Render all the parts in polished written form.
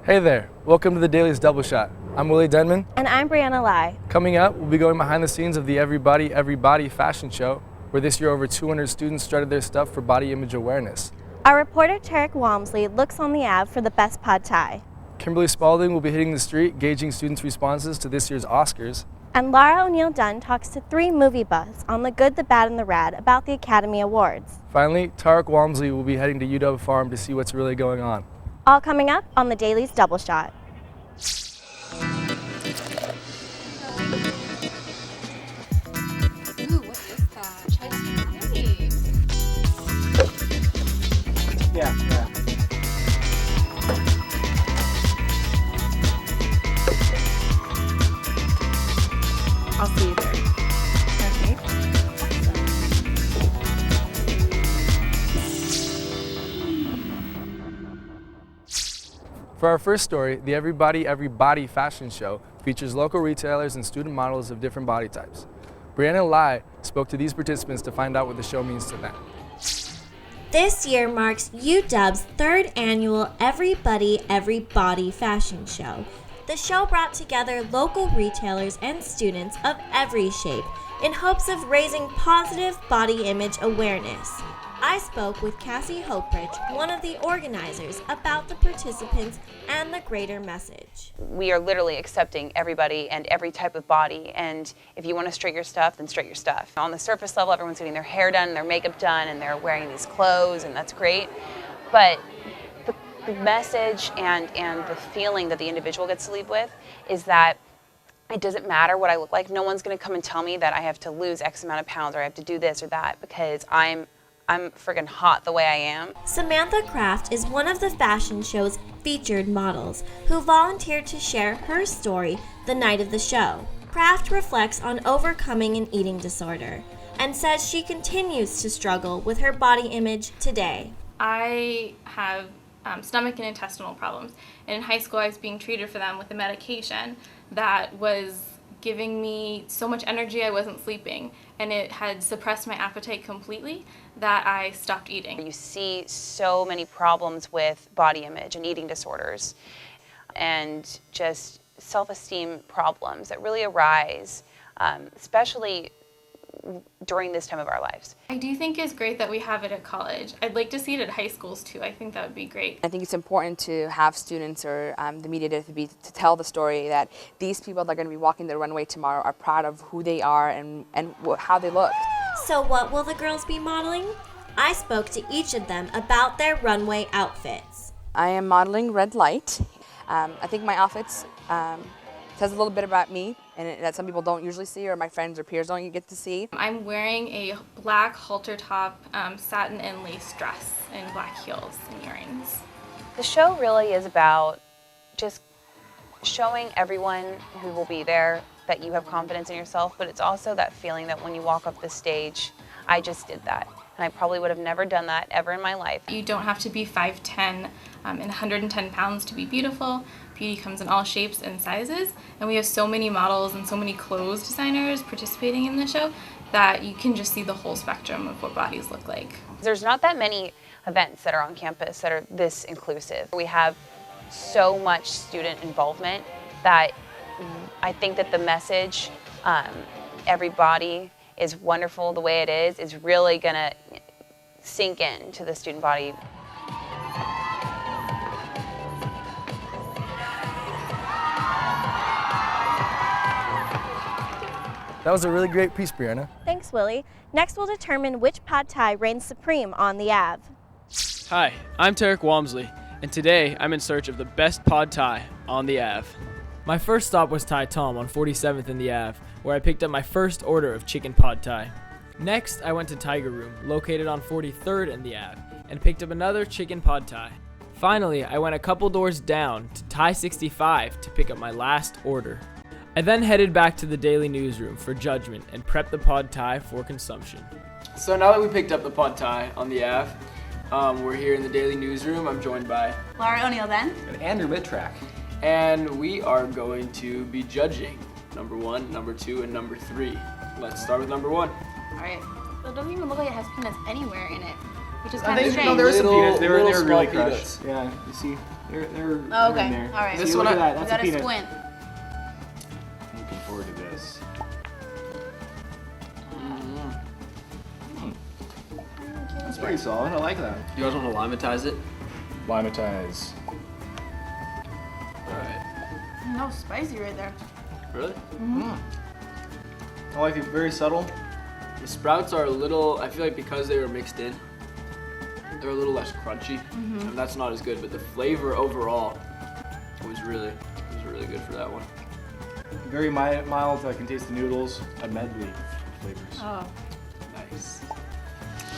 Hey there, welcome to the Daily's Double Shot. I'm Willie Denman. And I'm Brianna Lai. Coming up, we'll be going behind the scenes of the Everybody fashion show, where this year over 200 students strutted their stuff for body image awareness. Our reporter Tarek Walmsley looks on the Ave for the best Phad Thai. Kimberly Spalding will be hitting the street, gauging students' responses to this year's Oscars. And Laura O'Neill Dunn talks to 3 movie buffs on the good, the bad, and the rad about the Academy Awards. Finally, Tarek Walmsley will be heading to UW Farm to see what's really going on. All coming up on the Daily's Double Shot. Ooh, what is that? Chinese. Yeah. I'll see you there. Okay. For our first story, the Everybody fashion show features local retailers and student models of different body types. Brianna Lai spoke to these participants to find out what the show means to them. This year marks UW's 3rd annual Everybody fashion show. The show brought together local retailers and students of every shape in hopes of raising positive body image awareness. I spoke with Cassie Hopridge, one of the organizers, about the participants and the greater message. We are literally accepting everybody and every type of body, and if you want to straight your stuff, then straight your stuff. On the surface level, everyone's getting their hair done, their makeup done, and they're wearing these clothes, and that's great. But the message and the feeling that the individual gets to leave with is that it doesn't matter what I look like. No one's going to come and tell me that I have to lose X amount of pounds or I have to do this or that because I'm friggin' hot the way I am. Samantha Kraft is one of the fashion show's featured models who volunteered to share her story the night of the show. Kraft reflects on overcoming an eating disorder and says she continues to struggle with her body image today. I have stomach and intestinal problems, and in high school I was being treated for them with a medication that was giving me so much energy I wasn't sleeping, and it had suppressed my appetite completely that I stopped eating. You see so many problems with body image and eating disorders and just self-esteem problems that really arise, especially during this time of our lives. I do think it's great that we have it at college. I'd like to see it at high schools too. I think that would be great. I think it's important to have students or the media to tell the story that these people that are going to be walking the runway tomorrow are proud of who they are and how they look. So what will the girls be modeling? I spoke to each of them about their runway outfits. I am modeling red light. I think my outfits says a little bit about me and that some people don't usually see or my friends or peers don't get to see. I'm wearing a black halter top, satin and lace dress and black heels and earrings. The show really is about just showing everyone who will be there that you have confidence in yourself, but it's also that feeling that when you walk up the stage, I just did that. And I probably would have never done that ever in my life. You don't have to be 5'10" and 110 pounds to be beautiful. Beauty comes in all shapes and sizes, and we have so many models and so many clothes designers participating in the show that you can just see the whole spectrum of what bodies look like. There's not that many events that are on campus that are this inclusive. We have so much student involvement that I think that the message, everybody is wonderful the way it is really gonna sink into the student body. That was a really great piece, Brianna. Thanks, Willie. Next, we'll determine which Phad Thai reigns supreme on the Ave. Hi, I'm Tarek Walmsley, and today I'm in search of the best Phad Thai on the Ave. My first stop was Thai Tom on 47th in the Ave, where I picked up my first order of chicken Phad Thai. Next, I went to Tiger Room, located on 43rd in the Ave, and picked up another chicken Phad Thai. Finally, I went a couple doors down to Thai 65 to pick up my last order. I then headed back to the Daily Newsroom for judgment and prepped the Phad Thai for consumption. So now that we picked up the Phad Thai on the Ave, we're here in the Daily Newsroom. I'm joined by Laura O'Neill Dunn. And Andrew Mittrack. And we are going to be judging number 1, number 2, and number 3. Let's start with number 1. All right. It doesn't even look like it has peanuts anywhere in it, which is I kind of think strange. no, there were some peanuts. They were Little really small crushed. peanuts. Yeah, you see They're Oh, in okay. there. All right. See, This look one at that. You That's gotta a peanut. squint. I'm looking forward to this. That's pretty solid. I like that. You guys want to limatize it? Limatize. Alright. No, spicy right there. Really? I like it. Very subtle. The sprouts are a little, I feel like because they were mixed in, they're a little less crunchy, and that's not as good, but the flavor overall was really good for that one. Very mild. I can taste the noodles. A medley of flavors. Oh. Nice.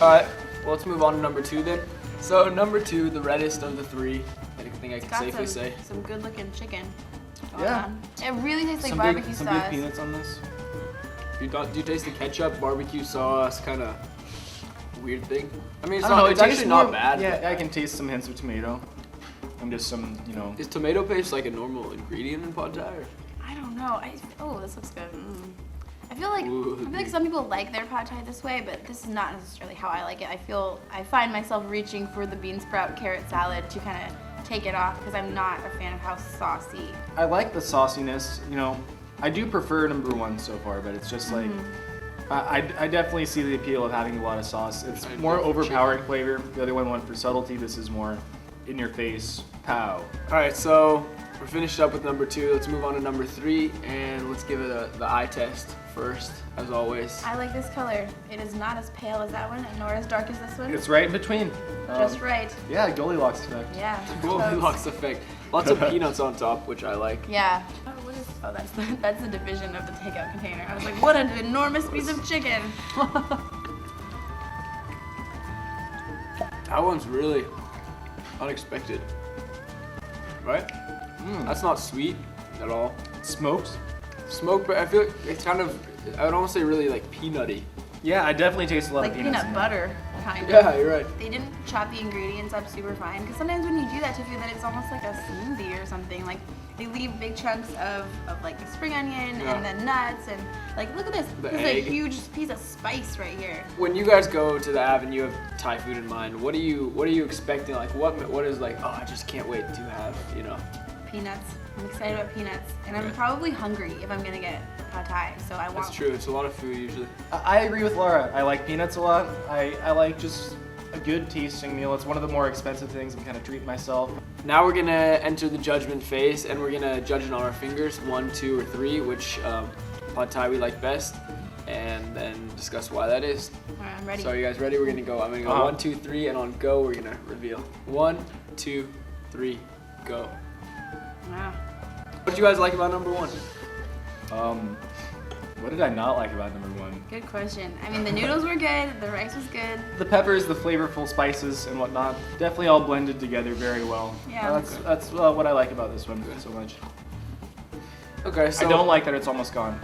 Alright, well, let's move on to number 2 then. So number 2, the reddest of the 3, I think I can Got safely say. some good looking chicken. Yeah. It really tastes like Some barbecue big, sauce. some big peanuts on this. Do you taste the ketchup, barbecue sauce, kind of weird thing? I mean, it's, I don't know, it's it tastes actually not more- bad. Yeah, I can taste some hints of tomato. And just some, you know. Is tomato paste like a normal ingredient in Pad Thai? Or? I don't know. Oh, this looks good. I feel like Ooh. some people like their pad thai this way, but this is not necessarily how I like it. I find myself reaching for the bean sprout carrot salad to kind of take it off because I'm not a fan of how saucy. I like the sauciness, you know. I do prefer number 1 so far, but it's just like I definitely see the appeal of having a lot of sauce. It's more overpowering flavor. The other one went for subtlety. This is more in your face. Pow. Alright, so we're finished up with number 2. Let's move on to number 3, and let's give it the eye test first, as always. I like this color. It is not as pale as that one, nor as dark as this one. It's right in between. Just right. Yeah, Goldilocks effect. Yeah. Goldilocks effect. Lots of peanuts on top, which I like. Yeah. Oh, what is? Oh, that's the division of the takeout container. I was like, what an enormous piece of chicken. That one's really unexpected. Right? That's not sweet at all. Smoked. Smoked, but I feel like it's kind of, I would almost say really like peanutty. Yeah, I definitely taste a lot Like of peanuts. peanut in there. butter, kind of. Yeah, you're right. They didn't chop the ingredients up super fine because sometimes when you do that to food, then it's almost like a smoothie or something. Like they leave big chunks of like the spring onion and the nuts and like look at this. The This egg. is a huge piece of spice right here. When you guys go to the Ave and you have Thai food in mind, what are you expecting? Like what is like, oh, I just can't wait to have, you know? Peanuts. I'm excited about peanuts, and I'm Okay. probably hungry if I'm gonna get pad thai. So I want. That's true. It's a lot of food usually. I agree with Laura. I like peanuts a lot. I like just a good tasting meal. It's one of the more expensive things. I'm kind of treating myself. Now we're gonna enter the judgment phase, and we're gonna judge it on our fingers, 1, 2, or 3, which Pad Thai we like best, and then discuss why that is. All right, I'm ready. So are you guys ready? We're gonna go. I'm gonna go 1, 2, 3, and on go we're gonna reveal. 1, 2, 3, go. Wow. What did you guys like about number 1? What did I not like about number 1? Good question. I mean, the noodles were good. The rice was good. The peppers, the flavorful spices and whatnot, definitely all blended together very well. Yeah. That's what I like about this one so much. Okay, so I don't like that it's almost gone.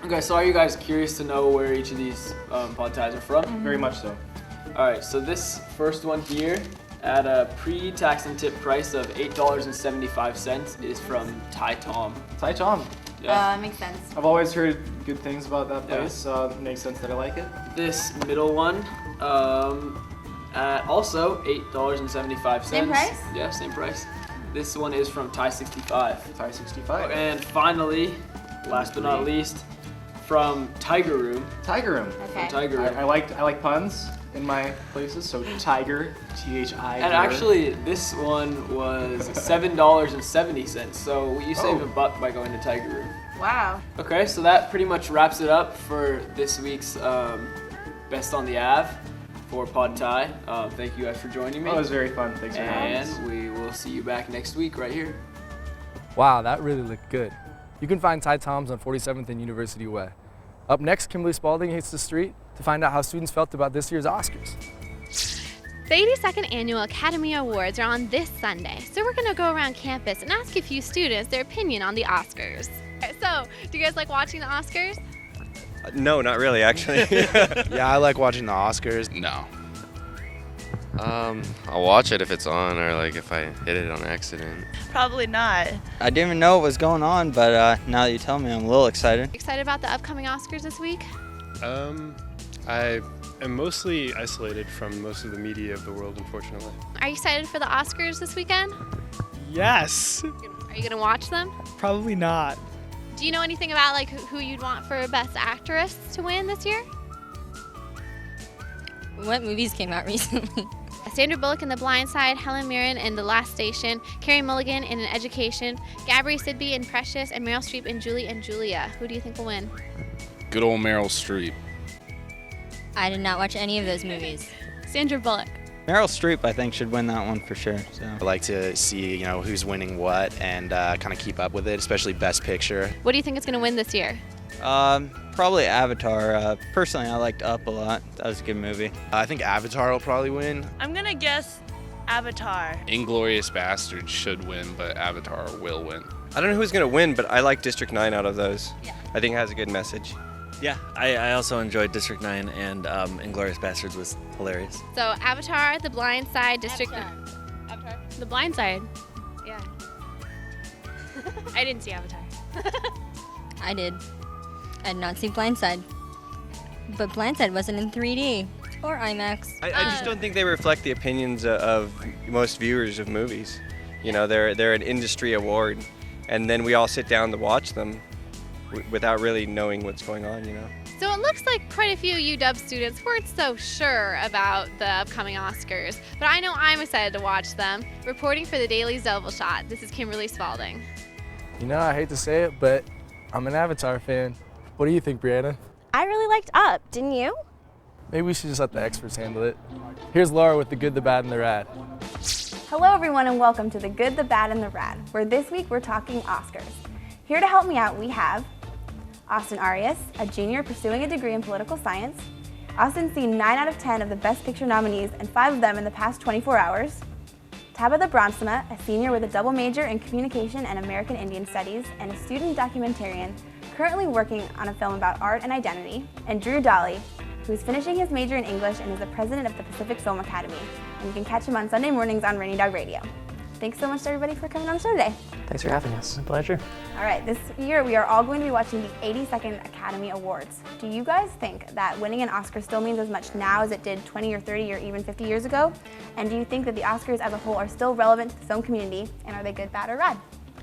Okay, so are you guys curious to know where each of these Pad Thais are from? Very much so. All right, so this first one here, at a pre-tax and tip price of $8.75, is from Thai Tom. Thai Tom. Yeah. Makes sense. I've always heard good things about that Yeah. place. It makes sense that I like it. This middle one, at also $8.75. Same price? Yeah, same price. This one is from Thai 65. Thai 65. And finally, last but not least, from Tiger Room. Tiger Room. Okay. Tiger Room. I like puns in my places, so Tiger, T-H-I. And actually, this one was $7.70. So you save $1 by going to Tiger Room. Wow. Okay, so that pretty much wraps it up for this week's Best on the Ave for Pad Thai. Thank you guys for joining me. Oh, it was very fun. Thanks for having us. And we will see you back next week right here. Wow, that really looked good. You can find Thai Toms on 47th and University Way. Up next, Kimberly Spalding hits the street to find out how students felt about this year's Oscars. The 82nd Annual Academy Awards are on this Sunday, so we're going to go around campus and ask a few students their opinion on the Oscars. So, do you guys like watching the Oscars? No, not really, actually. Yeah, I like watching the Oscars. No. I'll watch it if it's on, or like if I hit it on accident. Probably not. I didn't even know what was going on, but now that you tell me, I'm a little excited. Excited about the upcoming Oscars this week? I am mostly isolated from most of the media of the world, unfortunately. Are you excited for the Oscars this weekend? Yes. Are you gonna watch them? Probably not. Do you know anything about like who you'd want for Best Actress to win this year? What movies came out recently? Sandra Bullock in The Blind Side, Helen Mirren in The Last Station, Carey Mulligan in An Education, Gabri Sidby in Precious, and Meryl Streep in Julie and Julia. Who do you think will win? Good old Meryl Streep. I did not watch any of those movies. Sandra Bullock. Meryl Streep, I think, should win that one for sure. So I like to see, who's winning what and kind of keep up with it, especially Best Picture. What do you think is going to win this year? probably Avatar. Personally, I liked Up a lot. That was a good movie. I think Avatar will probably win. I'm gonna guess Avatar. Inglourious Basterds should win, but Avatar will win. I don't know who's going to win, but I like District 9 out of those. Yeah. I think it has a good message. Yeah, I also enjoyed District 9, and Inglourious Basterds was hilarious. So Avatar, The Blind Side, District... Avatar. The Blind Side. Yeah. I didn't see Avatar. I did. I did not see Blindside. But Blindside wasn't in 3D or IMAX. I just don't think they reflect the opinions of most viewers of movies. You know, they're an industry award, and then we all sit down to watch them without really knowing what's going on, you know. So it looks like quite a few UW students weren't so sure about the upcoming Oscars, but I know I'm excited to watch them. Reporting for the Daily Zovil Shot, this is Kimberly Spalding. You know, I hate to say it, but I'm an Avatar fan. What do you think, Brianna? I really liked Up, didn't you? Maybe we should just let the experts handle it. Here's Laura with the good, the bad, and the rad. Hello everyone and welcome to The Good, the Bad, and the Rad, where this week we're talking Oscars. Here to help me out we have Austin Arias, a junior pursuing a degree in political science. Austin's seen 9 out of 10 of the Best Picture nominees and 5 of them in the past 24 hours. Tabitha Bronsema, a senior with a double major in Communication and American Indian Studies and a student documentarian currently working on a film about art and identity. And Drew Dolly, who is finishing his major in English and is the president of the Pacific Film Academy. And you can catch him on Sunday mornings on Rainy Dog Radio. Thanks so much to everybody for coming on the show today. Thanks for having us. My pleasure. All right, this year we are all going to be watching the 82nd Academy Awards. Do you guys think that winning an Oscar still means as much now as it did 20 or 30 or even 50 years ago? And do you think that the Oscars as a whole are still relevant to the film community? And are they good, bad, or rad?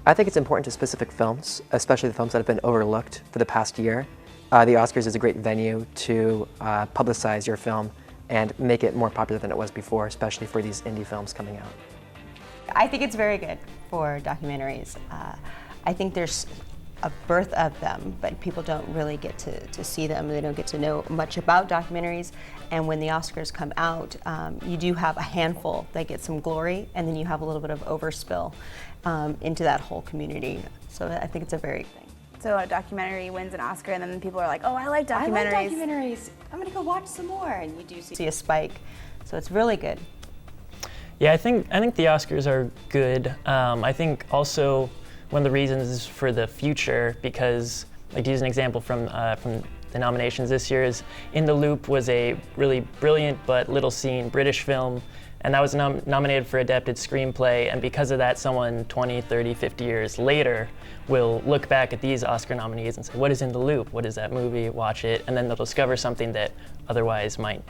I think it's important to specific films, especially the films that have been overlooked for the past year. The Oscars is a great venue to publicize your film and make it more popular than it was before, especially for these indie films coming out. I think it's very good for documentaries. I think there's a birth of them, but people don't really get to see them. They don't get to know much about documentaries. And when the Oscars come out, you do have a handful that get some glory, and then you have a little bit of overspill into that whole community. So I think it's a very good thing. So a documentary wins an Oscar, and then people are like, oh, I like documentaries. I like documentaries. I'm going to go watch some more. And you do see a spike. So it's really good. Yeah, I think the Oscars are good. I think also one of the reasons is for the future, because, like, to use an example from the nominations this year, is In the Loop was a really brilliant but little seen British film, and that was nominated for adapted screenplay, and because of that, someone 20, 30, 50 years later will look back at these Oscar nominees and say, what is In the Loop? What is that movie? Watch it, and then they'll discover something that otherwise might,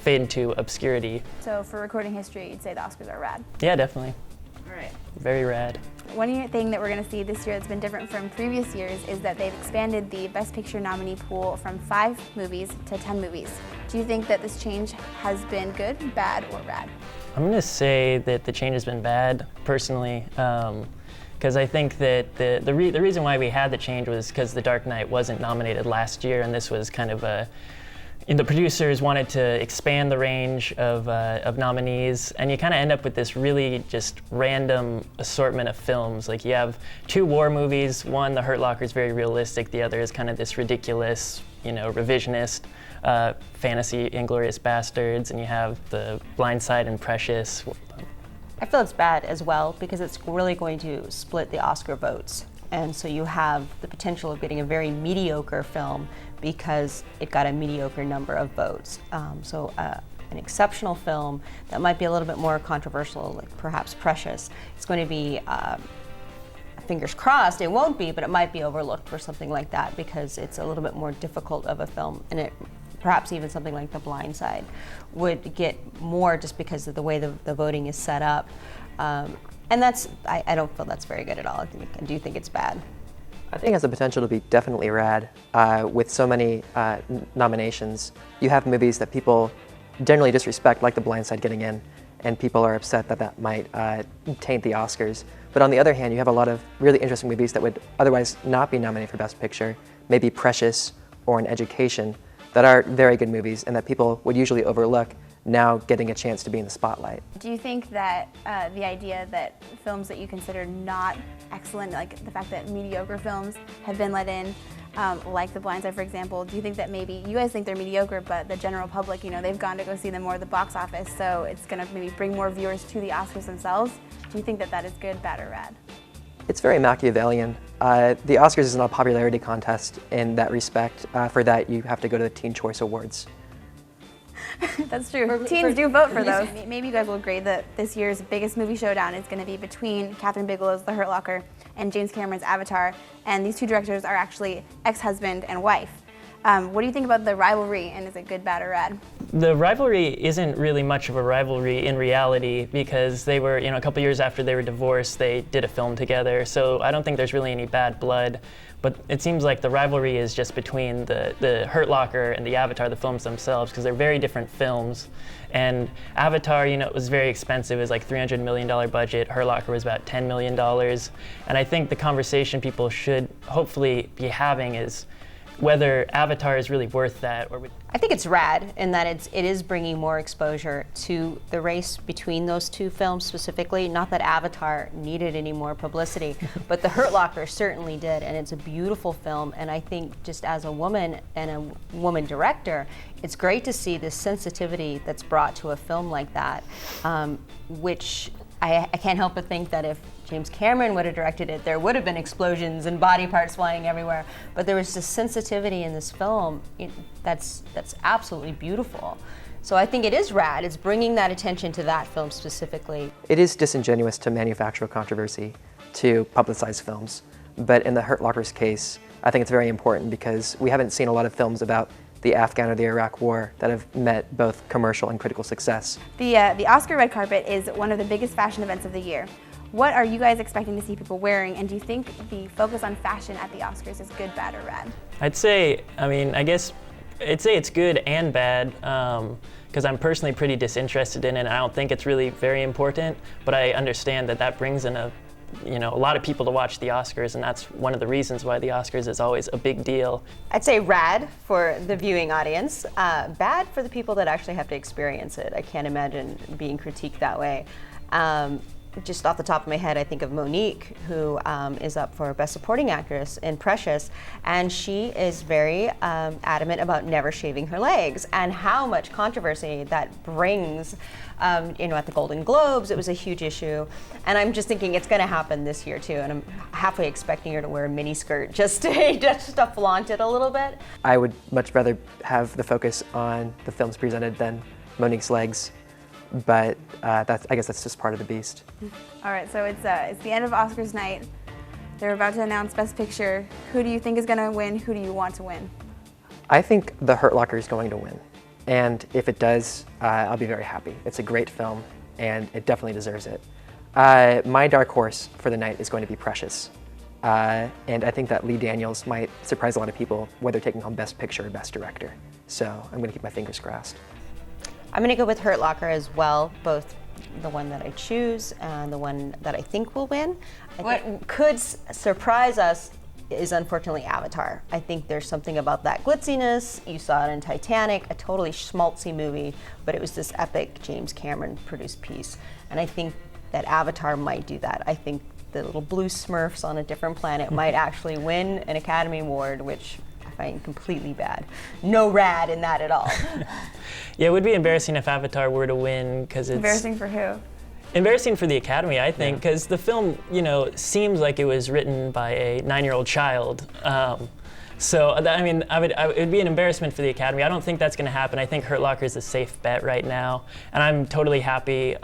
fade into obscurity. So for recording history, you'd say the Oscars are rad? Yeah, definitely. All right. Very rad. One thing that we're going to see this year that's been different from previous years is that they've expanded the Best Picture nominee pool from 5 movies to 10 movies. Do you think that this change has been good, bad, or rad? I'm going to say that the change has been bad, personally, because I think that the reason why we had the change was because The Dark Knight wasn't nominated last year, and this was kind of the producers wanted to expand the range of nominees, and you kind of end up with this really just random assortment of films. Like, you have 2 war movies. One, The Hurt Locker, is very realistic. The other is kind of this ridiculous, revisionist fantasy, Inglourious Basterds, and you have The Blind Side and Precious. I feel it's bad as well because it's really going to split the Oscar votes. And so you have the potential of getting a very mediocre film because it got a mediocre number of votes. So an exceptional film that might be a little bit more controversial, like perhaps Precious, it's going to be, fingers crossed, it won't be, but it might be overlooked for something like that because it's a little bit more difficult of a film, and it perhaps even something like The Blind Side would get more just because of the way the voting is set up. And I don't feel that's very good at all. I do think it's bad. I think it has the potential to be definitely rad. With so many nominations, you have movies that people generally disrespect, like The Blind Side getting in, and people are upset that that might taint the Oscars. But on the other hand, you have a lot of really interesting movies that would otherwise not be nominated for Best Picture, maybe Precious or An Education, that are very good movies and that people would usually overlook, now getting a chance to be in the spotlight. Do you think that the idea that films that you consider not excellent, like the fact that mediocre films have been let in, like The Blind Side, for example, do you think that maybe you guys think they're mediocre, but the general public, they've gone to go see them more at the box office, so it's going to maybe bring more viewers to the Oscars themselves? Do you think that that is good, bad, or rad? It's very Machiavellian. The Oscars is not a popularity contest in that respect. For that, you have to go to the Teen Choice Awards. That's true. Teens do vote for those. Maybe you guys will agree that this year's biggest movie showdown is going to be between Catherine Bigelow's The Hurt Locker and James Cameron's Avatar, and these two directors are actually ex-husband and wife. What do you think about the rivalry, and is it good, bad, or rad? The rivalry isn't really much of a rivalry in reality because they were, a couple years after they were divorced, they did a film together. So I don't think there's really any bad blood. But it seems like the rivalry is just between the Hurt Locker and the Avatar, the films themselves, because they're very different films. And Avatar, it was very expensive. It was like $300 million budget. Hurt Locker was about $10 million. And I think the conversation people should hopefully be having is whether Avatar is really worth that. I think it's rad in that it is bringing more exposure to the race between those two films specifically. Not that Avatar needed any more publicity, but The Hurt Locker certainly did, and it's a beautiful film. And I think just as a woman and a woman director, it's great to see the sensitivity that's brought to a film like that, which I can't help but think that if James Cameron would have directed it, there would have been explosions and body parts flying everywhere. But there was this sensitivity in this film that's absolutely beautiful. So I think it is rad. It's bringing that attention to that film specifically. It is disingenuous to manufacture controversy to publicize films. But in the Hurt Locker's case, I think it's very important because we haven't seen a lot of films about the Afghan or the Iraq War that have met both commercial and critical success. The Oscar red carpet is one of the biggest fashion events of the year. What are you guys expecting to see people wearing, and do you think the focus on fashion at the Oscars is good, bad, or rad? I'd say it's good and bad because I'm personally pretty disinterested in it. I don't think it's really very important, but I understand that brings in a lot of people to watch the Oscars, and that's one of the reasons why the Oscars is always a big deal. I'd say rad for the viewing audience, bad for the people that actually have to experience it. I can't imagine being critiqued that way. Just off the top of my head, I think of Monique, who is up for Best Supporting Actress in Precious, and she is very adamant about never shaving her legs, and how much controversy that brings. At the Golden Globes, it was a huge issue, and I'm just thinking it's going to happen this year too, and I'm halfway expecting her to wear a mini skirt just to flaunt it a little bit. I would much rather have the focus on the films presented than Monique's legs. But I guess that's just part of the beast. All right, so it's the end of Oscars night. They're about to announce Best Picture. Who do you think is going to win? Who do you want to win? I think The Hurt Locker is going to win. And if it does, I'll be very happy. It's a great film, and it definitely deserves it. My dark horse for the night is going to be Precious. And I think that Lee Daniels might surprise a lot of people, whether taking home Best Picture or Best Director. So I'm going to keep my fingers crossed. I'm going to go with Hurt Locker as well, both the one that I choose and the one that I think will win. What could surprise us is unfortunately Avatar. I think there's something about that glitziness. You saw it in Titanic, a totally schmaltzy movie, but it was this epic James Cameron produced piece. And I think that Avatar might do that. I think the little blue Smurfs on a different planet might actually win an Academy Award, which I find completely bad. No rad in that at all. Yeah, it would be embarrassing if Avatar were to win because it's... Embarrassing for who? Embarrassing for the Academy, I think, because the film, seems like it was written by a 9-year-old child. It would be an embarrassment for the Academy. I don't think that's going to happen. I think Hurt Locker is a safe bet right now, and I'm totally happy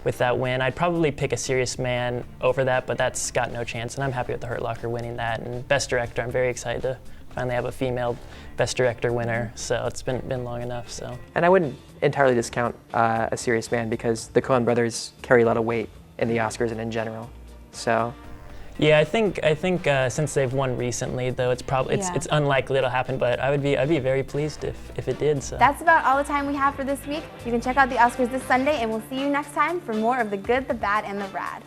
with that win. I'd probably pick A Serious Man over that, but that's got no chance, and I'm happy with the Hurt Locker winning that. And Best Director, I'm very excited to finally have a female Best Director winner, so it's been long enough. So. And I wouldn't entirely discount A Serious Man because the Coen brothers carry a lot of weight in the Oscars and in general. So. Yeah, I think since they've won recently, though, it's unlikely it'll happen. But I'd be very pleased if it did. So that's about all the time we have for this week. You can check out the Oscars this Sunday, and we'll see you next time for more of the good, the bad, and the rad.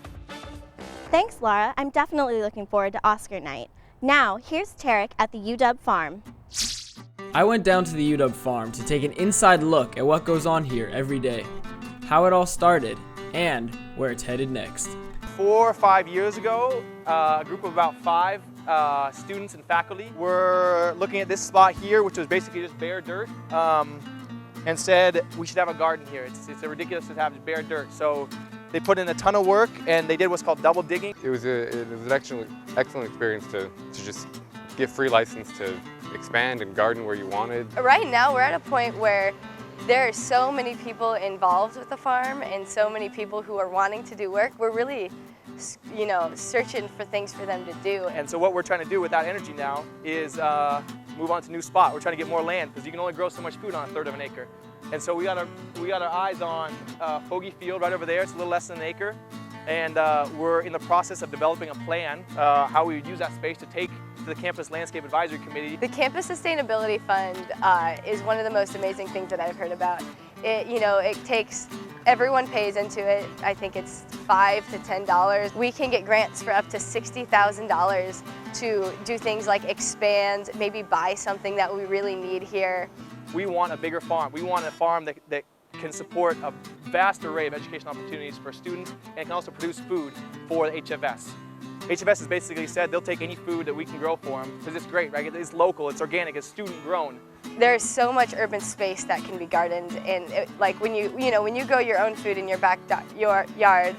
Thanks, Laura. I'm definitely looking forward to Oscar night. Now, here's Tarek at the UW farm. I went down to the UW farm to take an inside look at what goes on here every day, how it all started, and where it's headed next. 4 or 5 years ago, a group of about 5 students and faculty were looking at this spot here, which was basically just bare dirt, and said we should have a garden here. It's ridiculous to have bare dirt. So they put in a ton of work, and they did what's called double digging. It was an excellent experience to just get free license to expand and garden where you wanted. Right now we're at a point where there are so many people involved with the farm and so many people who are wanting to do work. We're really, searching for things for them to do. And so what we're trying to do with that energy now is move on to a new spot. We're trying to get more land because you can only grow so much food on 1/3 of an acre. And so we got our eyes on Fogey Field right over there. It's a little less than an acre. And we're in the process of developing a plan how we would use that space to take to the Campus Landscape Advisory Committee. The Campus Sustainability Fund is one of the most amazing things that I've heard about. It takes, everyone pays into it. I think it's $5 to $10. We can get grants for up to $60,000 to do things like expand, maybe buy something that we really need here. We want a bigger farm. We want a farm that can support a vast array of educational opportunities for students and can also produce food for the HFS. HFS has basically said they'll take any food that we can grow for them because it's great, right? It's local, it's organic, it's student grown. There's so much urban space that can be gardened, and when you grow your own food in your yard,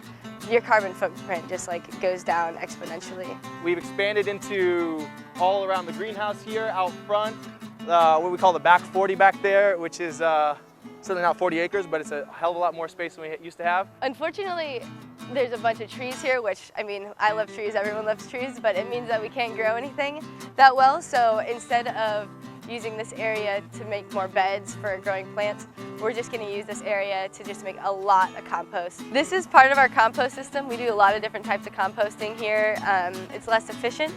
your carbon footprint just goes down exponentially. We've expanded into all around the greenhouse here, out front, what we call the back 40 back there, which is certainly not 40 acres, but it's a hell of a lot more space than we used to have. Unfortunately, there's a bunch of trees here, which, I love trees, everyone loves trees, but it means that we can't grow anything that well. So instead of using this area to make more beds for growing plants, we're just going to use this area to just make a lot of compost. This is part of our compost system. We do a lot of different types of composting here. It's less efficient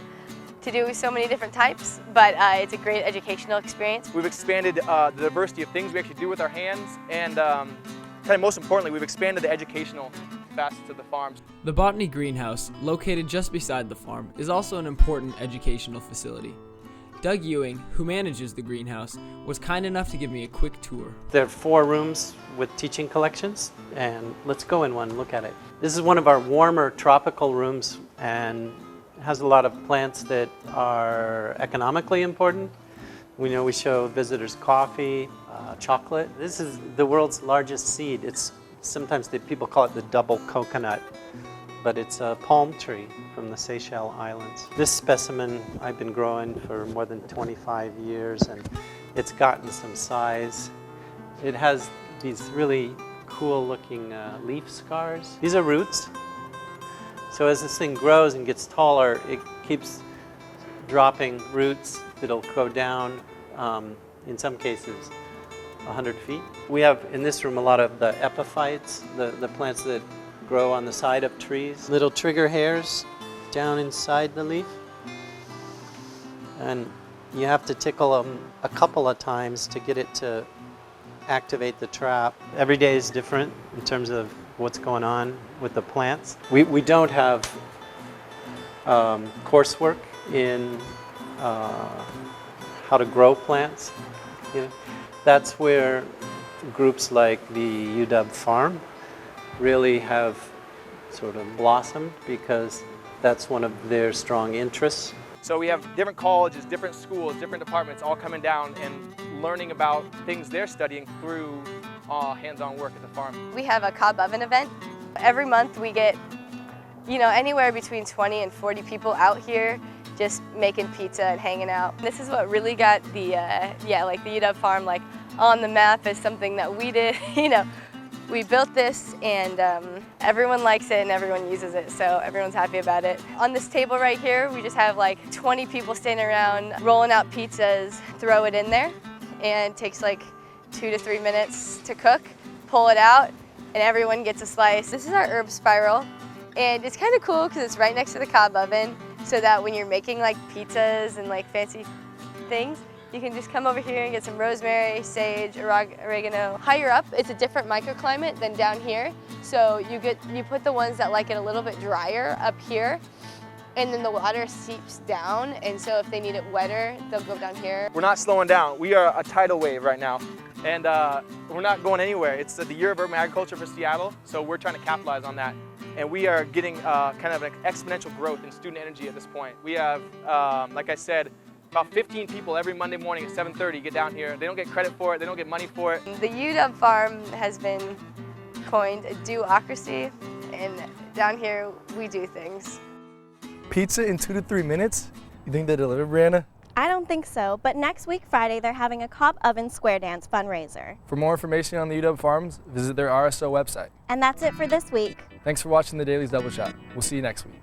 to do so many different types, but it's a great educational experience. We've expanded the diversity of things we actually do with our hands, and kind of most importantly, we've expanded the educational facets of the farms. The Botany Greenhouse, located just beside the farm, is also an important educational facility. Doug Ewing, who manages the greenhouse, was kind enough to give me a quick tour. There are 4 rooms with teaching collections, and let's go in one, look at it. This is one of our warmer tropical rooms, and has a lot of plants that are economically important. We show visitors coffee, chocolate. This is the world's largest seed. Sometimes people call it the double coconut, but it's a palm tree from the Seychelles Islands. This specimen I've been growing for more than 25 years, and it's gotten some size. It has these really cool looking leaf scars. These are roots. So as this thing grows and gets taller, it keeps dropping roots that'll go down, in some cases, 100 feet. We have in this room a lot of the epiphytes, the plants that grow on the side of trees. Little trigger hairs down inside the leaf. And you have to tickle them a couple of times to get it to activate the trap. Every day is different in terms of what's going on with the plants. We don't have coursework in how to grow plants. That's where groups like the UW Farm really have sort of blossomed, because that's one of their strong interests. So we have different colleges, different schools, different departments all coming down and learning about things they're studying through hands-on work at the farm. We have a cob oven event. Every month we get, anywhere between 20 and 40 people out here just making pizza and hanging out. This is what really got the UW Farm on the map as something that we did. We built this, and everyone likes it and everyone uses it, so everyone's happy about it. On this table right here, we just have 20 people standing around rolling out pizzas, throw it in there, and it takes 2 to 3 minutes to cook, pull it out, and everyone gets a slice. This is our herb spiral. And it's kind of cool because it's right next to the cob oven, so that when you're making like pizzas and like fancy things, you can just come over here and get some rosemary, sage, oregano. Higher up, it's a different microclimate than down here. So you put the ones that like it a little bit drier up here, and then the water seeps down, and so if they need it wetter, they'll go down here. We're not slowing down. We are a tidal wave right now, and we're not going anywhere. It's the year of urban agriculture for Seattle, so we're trying to capitalize on that. And we are getting kind of an exponential growth in student energy at this point. We have, like I said, about 15 people every Monday morning at 7:30 get down here. They don't get credit for it, they don't get money for it. The UW farm has been coined a do-ocracy, and down here we do things. Pizza in 2 to 3 minutes? You think they deliver, Brianna? I don't think so, but next week Friday they're having a cob oven square dance fundraiser. For more information on the UW Farms, visit their RSO website. And that's it for this week. Thanks for watching the Daily's Double Shot. We'll see you next week.